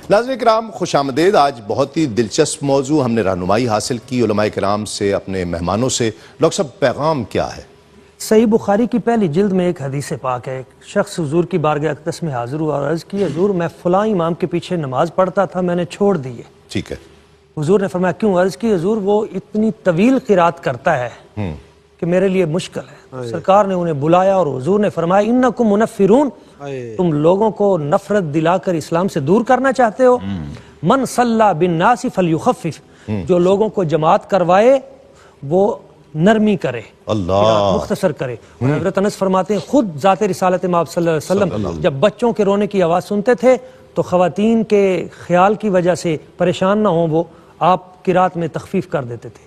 ناظرین کرام خوش آمدید۔ آج بہت ہی دلچسپ موضوع ہم نے رہنمائی حاصل کی علماء کرام سے، اپنے مہمانوں سے۔ ڈاکٹر صاحب پیغام کیا ہے؟ صحیح بخاری کی پہلی جلد میں ایک حدیث پاک ہے۔ ایک شخص حضور کی بارگاہ اقدس میں حاضر ہوا اور عرض کی، حضور میں فلاں امام کے پیچھے نماز پڑھتا تھا، میں نے چھوڑ دی ہے۔ ٹھیک ہے۔ حضور نے فرمایا کیوں؟ عرض کی، حضور وہ اتنی طویل قرات کرتا ہے کہ میرے لیے مشکل ہے۔ سرکار نے انہیں بلایا اور حضور نے فرمایا انکم منفرون، تم لوگوں کو نفرت دلا کر اسلام سے دور کرنا چاہتے ہو؟ من صلی بالناس فلیخفف، جو لوگوں کو جماعت کروائے وہ نرمی کرے، اللہ مختصر کرے۔ اور حضرت انس فرماتے ہیں خود ذات رسالت مآب صلی اللہ علیہ وسلم جب بچوں کے رونے کی آواز سنتے تھے تو خواتین کے خیال کی وجہ سے پریشان نہ ہوں وہ آپ قرات میں تخفیف کر دیتے تھے۔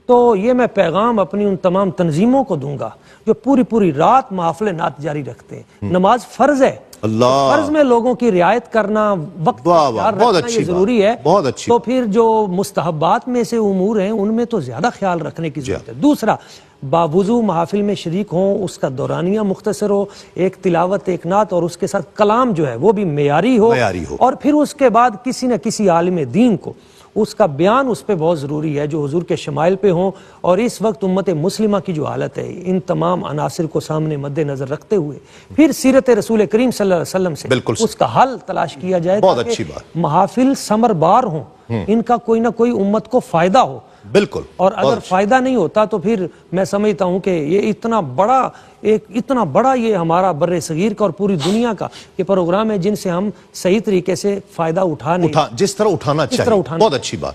تو یہ میں پیغام اپنی ان تمام تنظیموں کو دوں گا جو پوری رات محافل نعت جاری رکھتے ہیں۔ نماز فرض ہے، اللہ فرض میں لوگوں کی رعایت کرنا، وقت رکھنا یہ ضروری ہے۔ تو پھر جو مستحبات میں سے امور ہیں ان میں تو زیادہ خیال رکھنے کی ضرورت ہے۔ دوسرا، باوضو محافل میں شریک ہوں، اس کا دورانیہ مختصر ہو، ایک تلاوت ایک نعت اور اس کے ساتھ کلام جو ہے وہ بھی معیاری ہو، اور پھر اس کے بعد کسی نہ کسی عالم دین کو اس کا بیان اس پہ بہت ضروری ہے جو حضور کے شمائل پہ ہوں۔ اور اس وقت امت مسلمہ کی جو حالت ہے ان تمام عناصر کو سامنے مد نظر رکھتے ہوئے پھر سیرت رسول کریم صلی اللہ علیہ وسلم سے اس کا حل تلاش کیا جائے تاکہ محافل ثمر بار ہوں، ان کا کوئی نہ کوئی امت کو فائدہ ہو۔ بالکل۔ اور اگر فائدہ نہیں ہوتا تو پھر میں سمجھتا ہوں کہ یہ اتنا بڑا یہ ہمارا بر صغیر کا اور پوری دنیا کا یہ پروگرام ہے جن سے ہم صحیح طریقے سے فائدہ اٹھا نہیں، جس طرح اٹھانا چاہیے۔ بہت اچھی بات۔